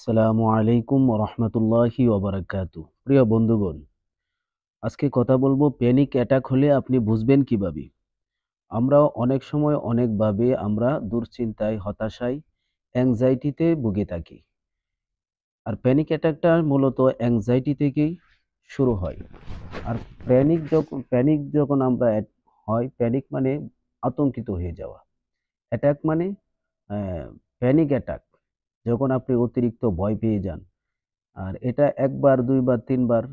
আসসালামু আলাইকুম রহমতুল্লাহি ওবারাকাতু। প্রিয় বন্ধুগণ, আজকে কথা বলবো প্যানিক অ্যাটাক হলে আপনি বুঝবেন কিভাবে। আমরা অনেক সময় অনেকভাবে আমরা দুশ্চিন্তায়, হতাশায়, অ্যাংজাইটিতে ভুগে থাকি। আর প্যানিক অ্যাটাকটা মূলত অ্যাংজাইটি থেকেই শুরু হয়। আর প্যানিক যখন আমরা হয়, প্যানিক মানে আতঙ্কিত হয়ে যাওয়া। অ্যাটাক মানে প্যানিক অ্যাটাক যখন আপনি অতিরিক্ত ভয় পেয়ে যান। আর এটা ১ বার, ২ বার, ৩ বার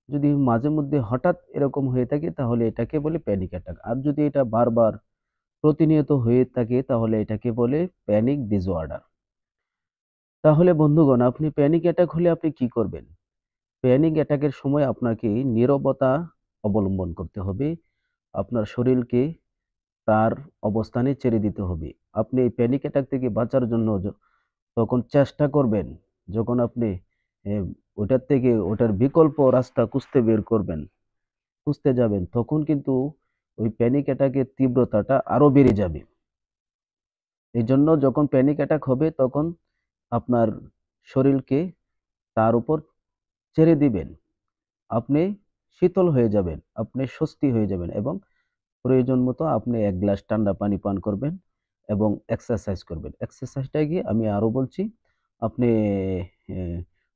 যদি মাঝে মধ্যে হঠাৎ এরকম হয়ে থাকে তাহলে এটাকে বলে প্যানিক অ্যাটাক। আর যদি এটা বারবার প্রতিনিয়ত হয়ে থাকে তাহলে এটাকে বলে প্যানিক ডিসঅর্ডার। তাহলে বন্ধুগণ, আপনি প্যানিক অ্যাটাক হলে আপনি কি করবেন? প্যানিক অ্যাটাকের সময় আপনাকে নীরবতা অবলম্বন করতে হবে। আপনার শরীরকে তার অবস্থানে ছেড়ে দিতে হবে। আপনি এই প্যানিক অ্যাটাক থেকে বাঁচার জন্য তখন চেষ্টা করবেন, যখন আপনি এ ওটার বিকল্প রাস্তা খুঁজতে যাবেন, তখন কিন্তু ওই প্যানিক অ্যাটাকের তীব্রতাটা আরো বেড়ে যাবে। এজন্য যখন প্যানিক অ্যাটাক হবে তখন আপনার শরীরকে তার উপর ছেড়ে দিবেন। আপনি শীতল হয়ে যাবেন, আপনি স্বস্তি হয়ে যাবেন এবং প্রয়োজন মতো আপনি ১ গ্লাস ঠান্ডা পানি পান করবেন এবং এক্সারসাইজ করবেন। এক্সারসাইজটা কি আমি আরো বলছি। আপনি এ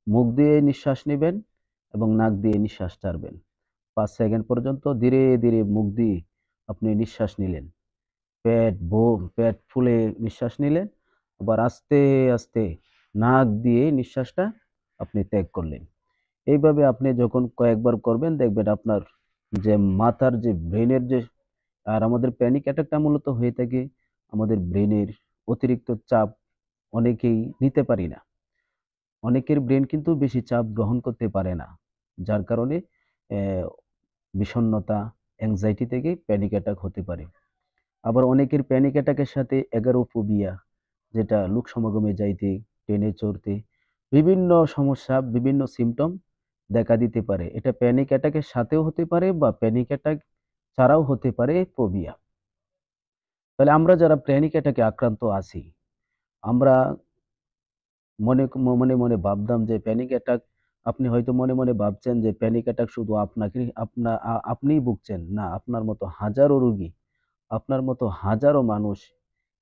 মুখ দিয়ে নিঃশ্বাস নিবেন এবং নাক দিয়ে নিঃশ্বাস ছাড়বেন। ৫ সেকেন্ড পর্যন্ত ধীরে, ধীরে মুখ দিয়ে আপনি নিঃশ্বাস নিলেন। পেট ফুলে নিঃশ্বাস নিলেন। আবার আস্তে, আস্তে নাক দিয়ে নিঃশ্বাসটা আপনি ত্যাগ করলেন। এইভাবে আপনি যখন কয়েকবার করবেন দেখবেন আপনার যে মাথার যে ব্রেইনের যে আর আমাদের প্যানিক অ্যাটাকটা মূলত হয়ে থাকে আমাদের ব্রেইনের অতিরিক্ত চাপ অনেকেই নিতে পারি না। অনেকের ব্রেইন কিন্তু বেশি চাপ গ্রহণ করতে পারে না। যার কারণে অ্যা বিষণ্ণতা, অ্যাংজাইটি থেকে প্যানিক অ্যাটাক হতে পারে। আবার অনেকের প্যানিক অ্যাটাকের সাথে এগারোফোবিয়া, যেটা লোক সমাগমে যাইতে, ট্রেনে চড়তে, বিভিন্ন সমস্যা, বিভিন্ন সিম্পটম দেখা দিতে পারে। এটা প্যানিক অ্যাটাকের সাথেও হতে পারে বা প্যানিক অ্যাটাক ছাড়াও হতে পারে ফোবিয়া। তাহলে আমরা যারা প্যানিক অ্যাটাকে আক্রান্ত আছি, আমরা মনে ভাবতাম যে প্যানিক অ্যাটাক, আপনি হয়তো মনে, মনে ভাবছেন যে প্যানিক অ্যাটাক শুধু আপনাকেই আপনিই ভুগছেন। না, আপনার মতো হাজারো রোগী, আপনার মতো হাজারো মানুষ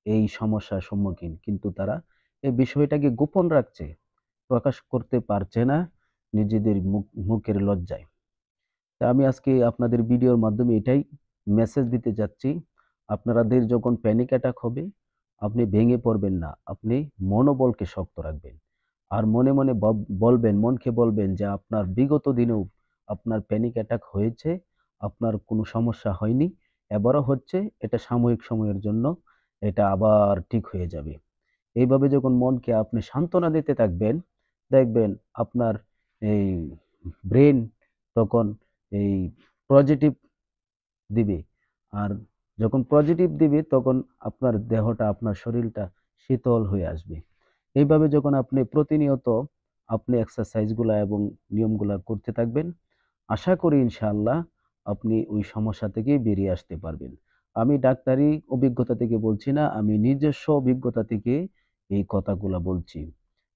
এই সমস্যার সম্মুখীন। কিন্তু তারা এই বিষয়টাকে গোপন রাখছে। প্রকাশ করতে পারছে না নিজেদের মুখের লজ্জায়। তা আমি আজকে আপনাদের ভিডিওর মাধ্যমে এটাই মেসেজ দিতে চাচ্ছি। আপনাদের যখন প্যানিক অ্যাটাক হবে, আপনি ভেঙে পড়বেন না। আপনি মনোবলকে শক্ত রাখবেন। আর মনে, মনে মনকে বলবেন যে আপনার বিগত দিনেও আপনার প্যানিক অ্যাটাক হয়েছে, আপনার কোনো সমস্যা হয়নি। এবারও হচ্ছে, এটা সাময়িক সময়ের জন্য, এটা আবার ঠিক হয়ে যাবে। এইভাবে যখন মনকে আপনি সান্ত্বনা দিতে থাকবেন, দেখবেন আপনার এই ব্রেইন তখন এই পজিটিভ দিবে। আর যখন পজিটিভ দিবে তখন আপনার দেহটা, আপনার শরীরটা শীতল হয়ে আসবে। এইভাবে যখন আপনি প্রতিনিয়ত আপনি এক্সারসাইজ গুলা এবং নিয়মগুলা করতে থাকবেন, আশা করি ইনশাআল্লাহ আপনি ওই সমস্যা থেকে বেরিয়ে আসতে পারবেন। আমি ডাক্তারি অভিজ্ঞতা থেকে বলছি না, আমি নিজস্ব অভিজ্ঞতা থেকে এই কথাগুলা বলছি।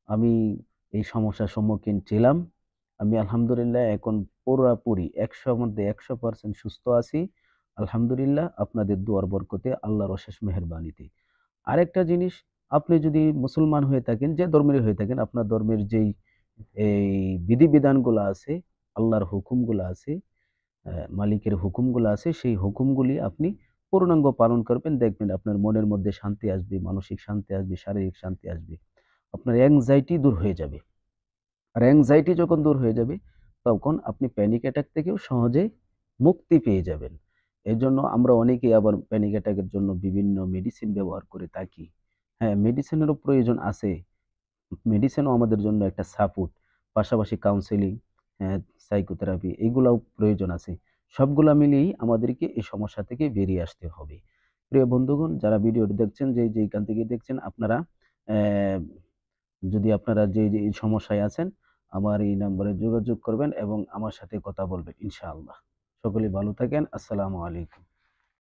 আমি এই সমস্যার সম্মুখীন ছিলাম। আমি আলহামদুলিল্লাহ এখন পুরাপুরি ১০০ র মধ্যে ১০০% সুস্থ আছি। আলহামদুলিল্লাহ আপনাদের দোয়ার বরকতে, আল্লাহর অশেষ মেহেরবানিতে। আরেকটা জিনিস, আপনি যদি মুসলমান হয়ে থাকেন, যে ধর্মেরই হয়ে থাকেন, আপনার ধর্মের যেই এই বিধিবিধানগুলা আছে, আল্লাহর হুকুমগুলা আছে, মালিকের হুকুমগুলো আছে, সেই হুকুমগুলি আপনি পূর্ণাঙ্গ পালন করবেন। দেখবেন আপনার মনের মধ্যে শান্তি আসবে, মানসিক শান্তি আসবে, শারীরিক শান্তি আসবে। আপনার অ্যাংজাইটি দূর হয়ে যাবে। আর অ্যাংজাইটি যখন দূর হয়ে যাবে, তখন আপনি প্যানিক অ্যাটাক থেকেও সহজে মুক্তি পেয়ে যাবেন। এজন্য আমরা অনেকেই আবার প্যানিক অ্যাটাকের জন্য বিভিন্ন মেডিসিন ব্যবহার করে থাকি। হ্যাঁ, মেডিসিনেরও প্রয়োজন আছে। মেডিসিনও আমাদের জন্য একটা সাপোর্ট। পাশাপাশি কাউন্সেলিং, হ্যাঁ, সাইকোথেরাপি এগুলাও প্রয়োজন আছে। সবগুলা মিলিয়েই আমাদেরকে এই সমস্যা থেকে বেরিয়ে আসতে হবে। প্রিয় বন্ধুগণ, যারা ভিডিওটি দেখছেন, যেইখান থেকে দেখছেন, আপনারা অ্যা যদি আপনারা যে সমস্যায় আছেন, আমার এই নাম্বারে যোগাযোগ করবেন এবং আমার সাথে কথা বলবেন ইনশাআল্লাহ। সকলেই ভালো থাকেন। আসসালামু আলাইকুম।